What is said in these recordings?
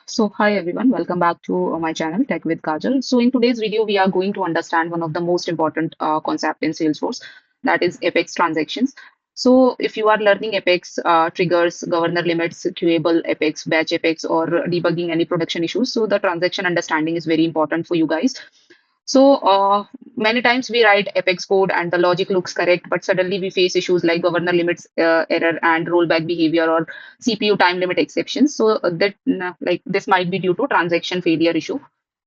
Hi everyone, welcome back to my channel Tech with Kajal. So in today's video, we are going to understand one of the most important concept in Salesforce, that is Apex transactions. So if you are learning Apex triggers, governor limits, queuable Apex, batch Apex, or debugging any production issues, so the transaction understanding is very important for you guys. So many times we write Apex code and the logic looks correct, but suddenly we face issues like governor limits error and rollback behavior or CPU time limit exceptions. Like this might be due to transaction failure issue.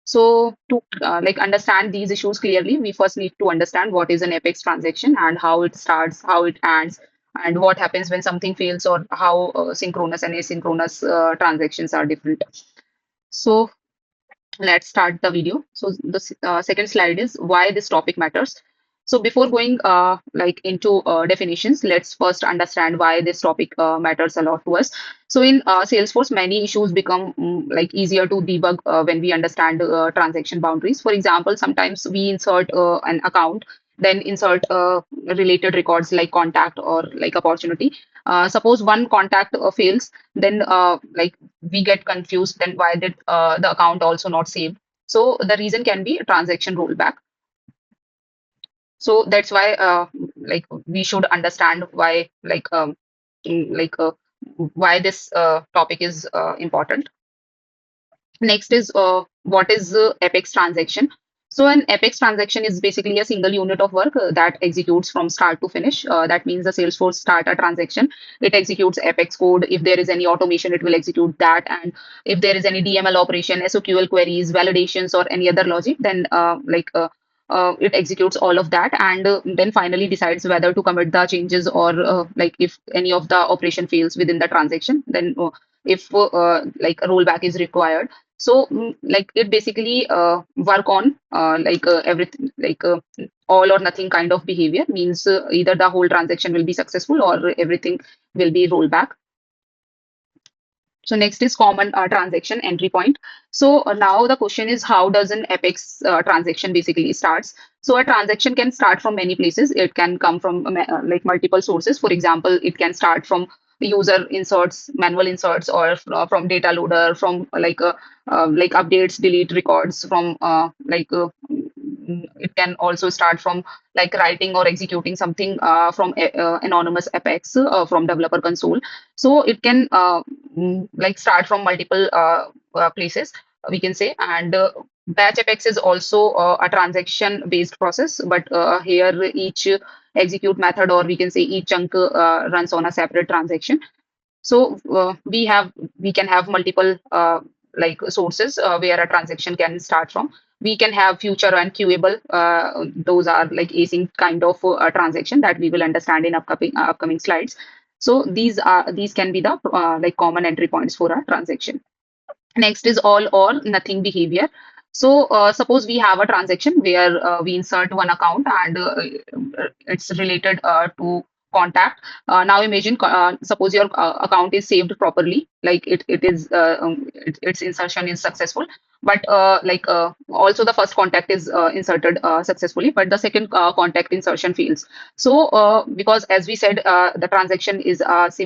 So to like understand these issues clearly, we first need to understand what is an Apex transaction and how it starts, how it ends, and what happens when something fails, or how synchronous and asynchronous transactions are different. So let's start the video. So the second slide is why this topic matters. So before going into definitions, let's first understand why this topic matters a lot to us. So in Salesforce, many issues become like easier to debug when we understand transaction boundaries. For example, sometimes we insert an account, then insert related records like contact or like opportunity. Suppose one contact fails, then we get confused, then why did the account also not saved? So the reason can be a transaction rollback. So that's why like we should understand why mm, like uh, why this topic is important. Next is what is Apex transaction? So an Apex transaction is basically a single unit of work that executes from start to finish. That means the Salesforce start a transaction. It executes Apex code. If there is any automation, it will execute that. And if there is any DML operation, SOQL queries, validations, or any other logic, then it executes all of that and then finally decides whether to commit the changes or like if any of the operation fails within the transaction, then if like a rollback is required. So, like it basically work on everything, all or nothing kind of behavior means either the whole transaction will be successful or everything will be rolled back. So next is common transaction entry point. So now the question is how does an Apex transaction basically starts? So a transaction can start from many places. It can come from like multiple sources. For example, it can start from user inserts, manual inserts, or from data loader, from like updates, delete records, from it can also start from like writing or executing something from anonymous Apex from developer console. So it can like start from multiple places, we can say. And batch Apex is also a transaction based process, but here each execute method, or we can say each chunk runs on a separate transaction. So we can have multiple like sources where a transaction can start from. We can have future and queuable. Those are like async kind of transaction that we will understand in upcoming slides. So these can be the like common entry points for a transaction. Next is all or nothing behavior. So suppose we have a transaction where we insert one account and it's related to contact. Now imagine, suppose your account is saved properly, like its insertion is successful, but also the first contact is inserted successfully, but the second contact insertion fails. So because as we said, the transaction is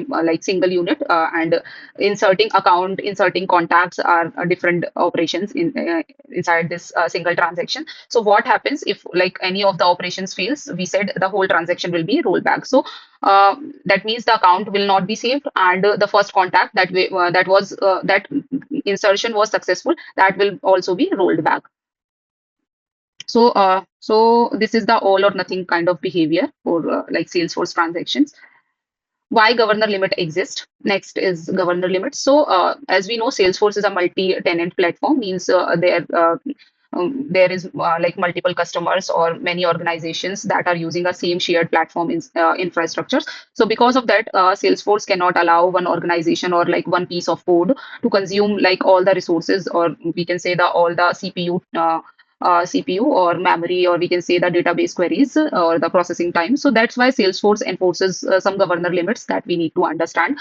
like single unit, and inserting contacts are different operations inside this single transaction. So what happens if like any of the operations fails? We said the whole transaction will be rolled back. So that means the account will not be saved, and the first contact that insertion was successful, that will also be rolled back. So this is the all or nothing kind of behavior for like Salesforce transactions. Why governor limit exists? Next is governor limit. So as we know, Salesforce is a multi-tenant platform, means there is like multiple customers or many organizations that are using a same shared platform infrastructures. So because of that, Salesforce cannot allow one organization or like one piece of code to consume like all the resources, or we can say the all the CPU or memory, or we can say the database queries or the processing time. So that's why Salesforce enforces some governor limits that we need to understand.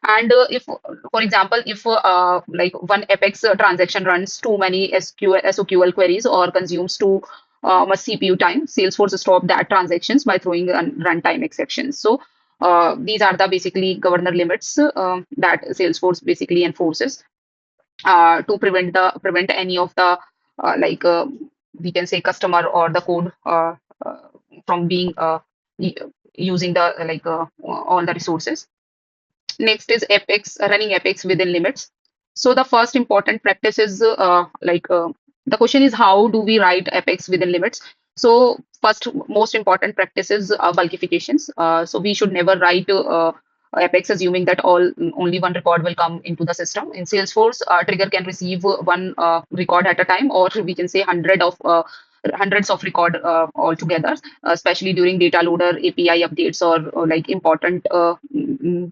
And if, for example, if like one Apex transaction runs too many SOQL queries or consumes too much CPU time, Salesforce stop that transactions by throwing runtime exceptions. So these are the basically governor limits that Salesforce basically enforces. to prevent any of the like we can say customer or the code uh, from being using the all the resources. Next is Apex, running Apex within limits. So the first important practice is the question is how do we write Apex within limits? So first most important practice is bulkifications. So we should never write Apex assuming that only one record will come into the system. In Salesforce, trigger can receive one record at a time, or we can say hundreds of record altogether, especially during data loader API updates or like important,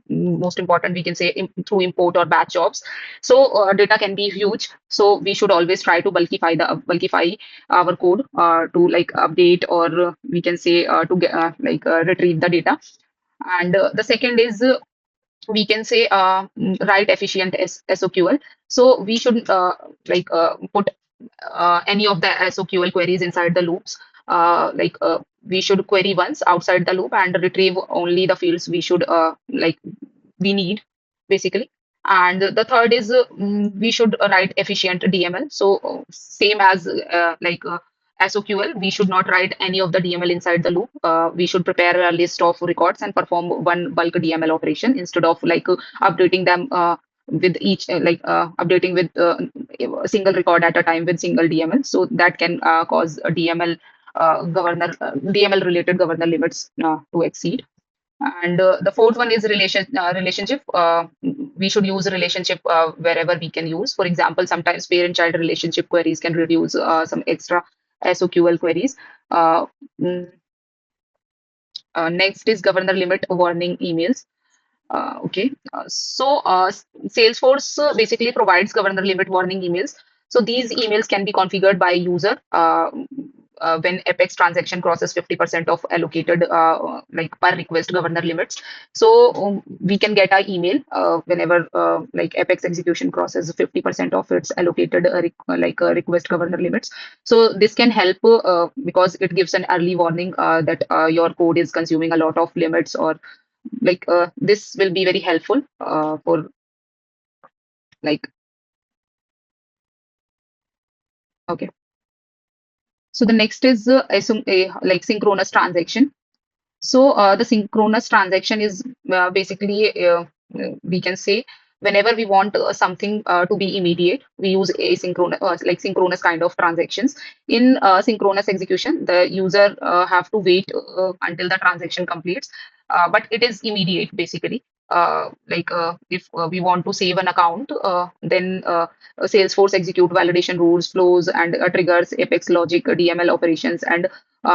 most important, we can say through import or batch jobs. So data can be huge. So we should always try to bulkify our code to like update or we can say to get retrieve the data. And the second is we can say write efficient SOQL. So we should put any of the SOQL queries inside the loops. We should query once outside the loop and retrieve only the fields we need basically. And the third is we should write efficient DML. So same as SOQL, we should not write any of the DML inside the loop. We should prepare a list of records and perform one bulk DML operation instead of updating them with each updating with a single record at a time with single DML. So that can cause a DML DML related governor limits to exceed. And the fourth one is relationship. We should use a relationship wherever we can use. For example, sometimes parent-child relationship queries can reduce some extra SOQL queries. Uh, mm, Next is governor limit warning emails. Salesforce basically provides governor limit warning emails. So these emails can be configured by user when Apex transaction crosses 50% of allocated per request governor limits. So we can get an email whenever Apex execution crosses 50% of its allocated request governor limits. So this can help because it gives an early warning that your code is consuming a lot of limits, or this will be very helpful for like okay. So the next is synchronous transaction. So the synchronous transaction is basically we can say whenever we want something to be immediate, we use asynchronous synchronous kind of transactions. In synchronous execution, the user have to wait until the transaction completes, but it is immediate basically. If we want to save an account, then Salesforce execute validation rules, flows, and triggers Apex logic, DML operations, and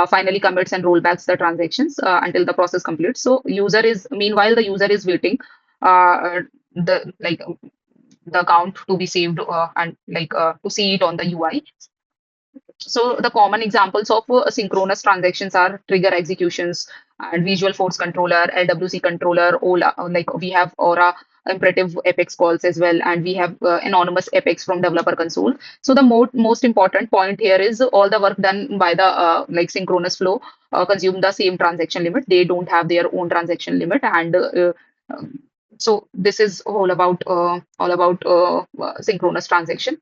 finally commits and rollbacks the transactions until the process completes. So user is meanwhile the user is waiting the like the account to be saved and to see it on the UI. So the common examples of synchronous transactions are trigger executions and visual force controller, LWC controller, OLA, like we have Aura imperative Apex calls as well, and we have anonymous Apex from developer console. So the most important point here is all the work done by the synchronous flow consume the same transaction limit. They don't have their own transaction limit, and so this is all about synchronous transaction.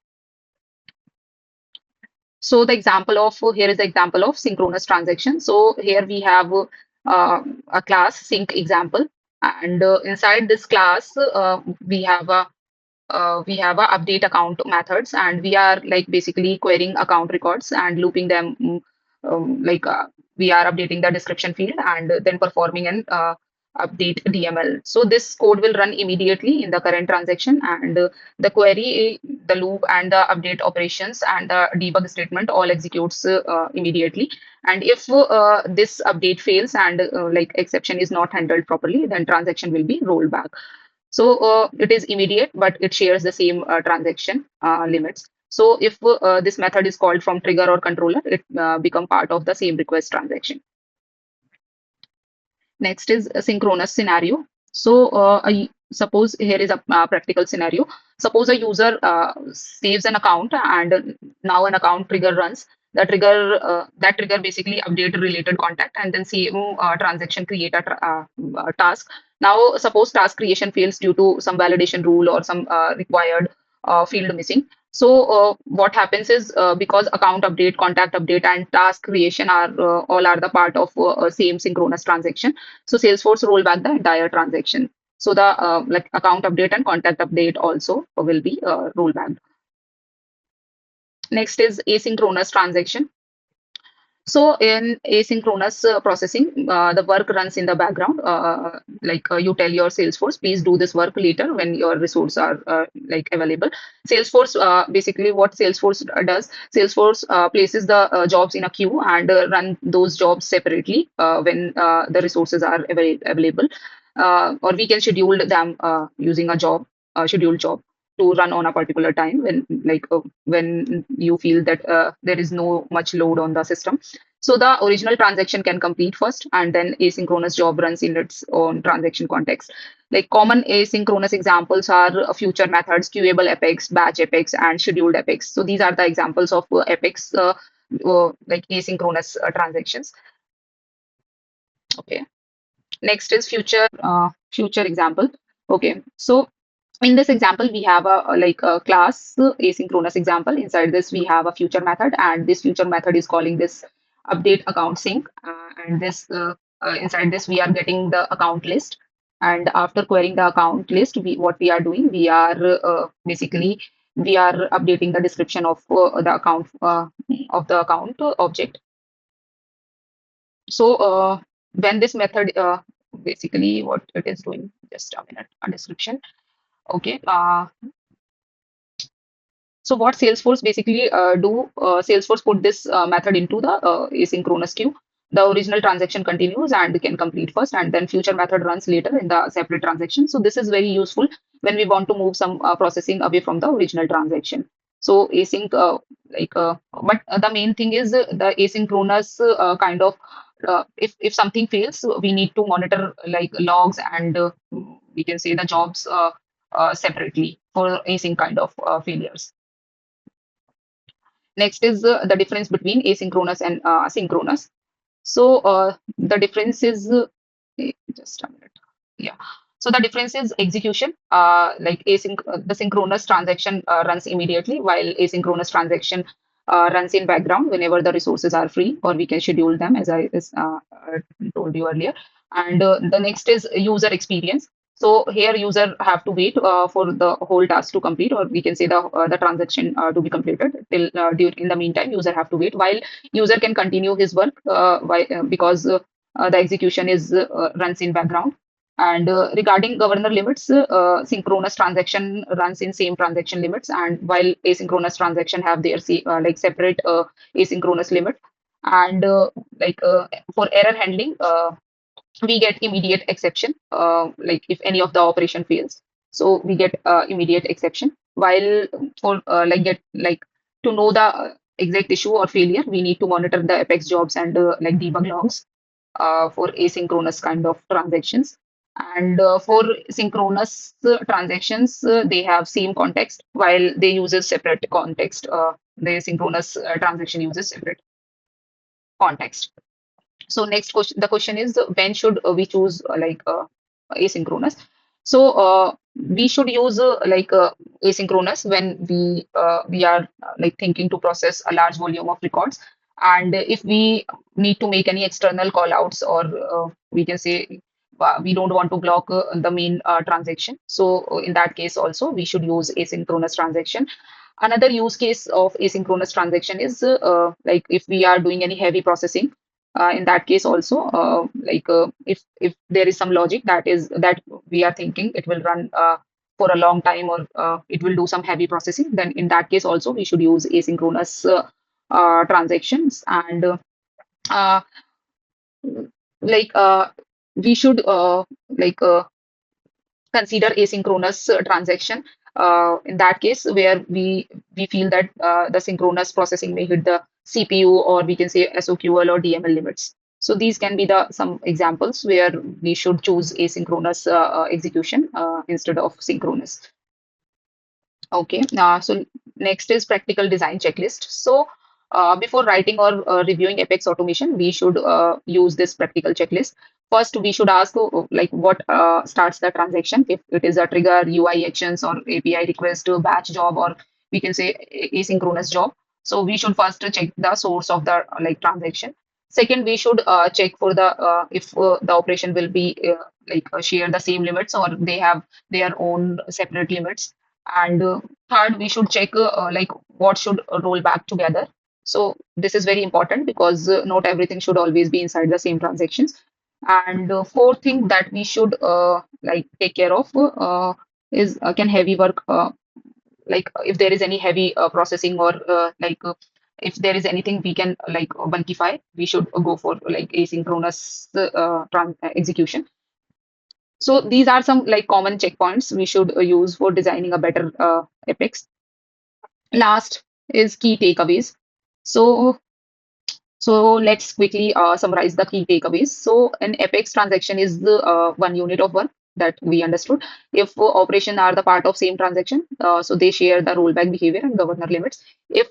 So the example of here is the example of synchronous transaction. So here we have a class sync example, and inside this class we have a update account methods, and we are like basically querying account records and looping them. We are updating the description field and then performing an update DML. So this code will run immediately in the current transaction, and the query, the loop, and the update operations and the debug statement all executes immediately. And if this update fails and exception is not handled properly, then transaction will be rolled back. So it is immediate, but it shares the same transaction limits. So if this method is called from trigger or controller, it become part of the same request transaction. Next is a synchronous scenario. So suppose here is a practical scenario. Suppose a user saves an account and now an account trigger runs. That trigger basically update a related contact and then same transaction create a task. Now suppose task creation fails due to some validation rule or some required field missing. So what happens is because account update, contact update, and task creation are all are the part of same synchronous transaction. So Salesforce roll back the entire transaction. So the like account update and contact update also will be rolled back. Next is asynchronous transaction. So in asynchronous processing, the work runs in the background. You tell your Salesforce, please do this work later when your resources are like available. Salesforce basically what Salesforce does, Salesforce places the jobs in a queue and run those jobs separately when the resources are available, or we can schedule them using a scheduled job to run on a particular time when you feel that there is no much load on the system. So the original transaction can complete first, and then asynchronous job runs in its own transaction context. Like common asynchronous examples are future methods, queuable epics, batch epics, and scheduled epics. So these are the examples of epics, like asynchronous transactions. Okay. Next is future example. Okay. So in this example, we have a class asynchronous example. Inside this, we have a future method, and this future method is calling this update account sync. And this inside this, we are getting the account list. And after querying the account list, what we are doing, we are basically we are updating the description of the account object. So when this method basically what it is doing, just a minute, a description. Okay. So what Salesforce basically Salesforce put this method into the asynchronous queue. The original transaction continues and can complete first, and then future method runs later in the separate transaction. So this is very useful when we want to move some processing away from the original transaction. So async, but the main thing is the asynchronous kind of if something fails, we need to monitor like logs and we can say the jobs separately for async kind of failures. Next is the difference between asynchronous and synchronous. So the difference is just a minute. Yeah. So the difference is execution. The synchronous transaction runs immediately, while asynchronous transaction runs in background whenever the resources are free, or we can schedule them, as I told you earlier. And the next is user experience. So here user have to wait for the whole task to complete, or we can say the transaction to be completed. In the meantime, user have to wait while user can continue his work because the execution is runs in background. And regarding governor limits, synchronous transaction runs in same transaction limits, and while asynchronous transaction have their separate asynchronous limit. And for error handling, we get immediate exception like if any of the operation fails, so we get immediate exception, while for get like to know the exact issue or failure, we need to monitor the apex jobs and like debug logs for asynchronous kind of transactions. And for synchronous transactions, they have same context while they uses separate context. The synchronous transaction uses separate context. So next question, the question is when should we choose asynchronous? So we should use asynchronous when we are like thinking to process a large volume of records, and if we need to make any external callouts, or we can say we don't want to block the main transaction. So in that case also we should use asynchronous transaction. Another use case of asynchronous transaction is like if we are doing any heavy processing. In that case also, if there is some logic that we are thinking it will run for a long time, or it will do some heavy processing, then in that case also we should use asynchronous transactions. And uh, like we should consider asynchronous transaction in that case where we feel that the synchronous processing may hit the CPU, or we can say SOQL or DML limits. So these can be the some examples where we should choose asynchronous execution instead of synchronous. Okay, so next is practical design checklist. So before writing or reviewing Apex automation, we should use this practical checklist. First, we should ask like what starts the transaction. If it is a trigger, UI actions, or API request, batch job, or we can say asynchronous job. So we should first check the source of the like transaction. Second, we should check for the if the operation will be share the same limits or they have their own separate limits. And third, we should check like what should roll back together. So this is very important because not everything should always be inside the same transactions. And fourth thing that we should like take care of is can heavy work if there is any heavy processing or if there is anything we can bulkify, we should go for like asynchronous execution. So these are some like common checkpoints we should use for designing a better Apex. Last is key takeaways. So So let's quickly summarize the key takeaways. So an Apex transaction is the one unit of work that we understood. If operation are the part of same transaction, so they share the rollback behavior and governor limits. If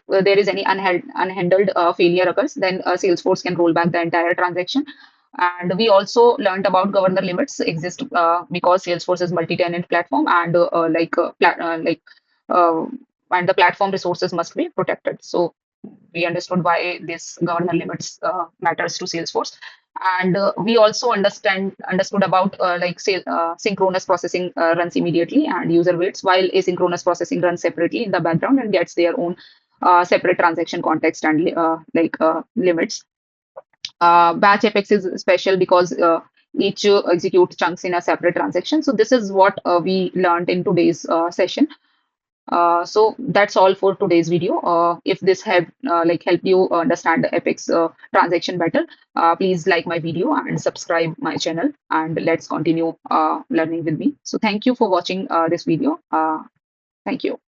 there is any unhandled failure occurs, then Salesforce can roll back the entire transaction. And we also learned about governor limits exist because Salesforce is multi-tenant platform and uh, and the platform resources must be protected. So we understood why this governor limits matters to Salesforce, and we also understood about synchronous processing runs immediately and user waits, while asynchronous processing runs separately in the background and gets their own separate transaction context and limits. Batch Apex is special because each execute chunks in a separate transaction. So this is what we learned in today's session. So that's all for today's video. If this helped you understand the Apex transaction better, please like my video and subscribe my channel, and let's continue learning with me. So thank you for watching this video. Thank you.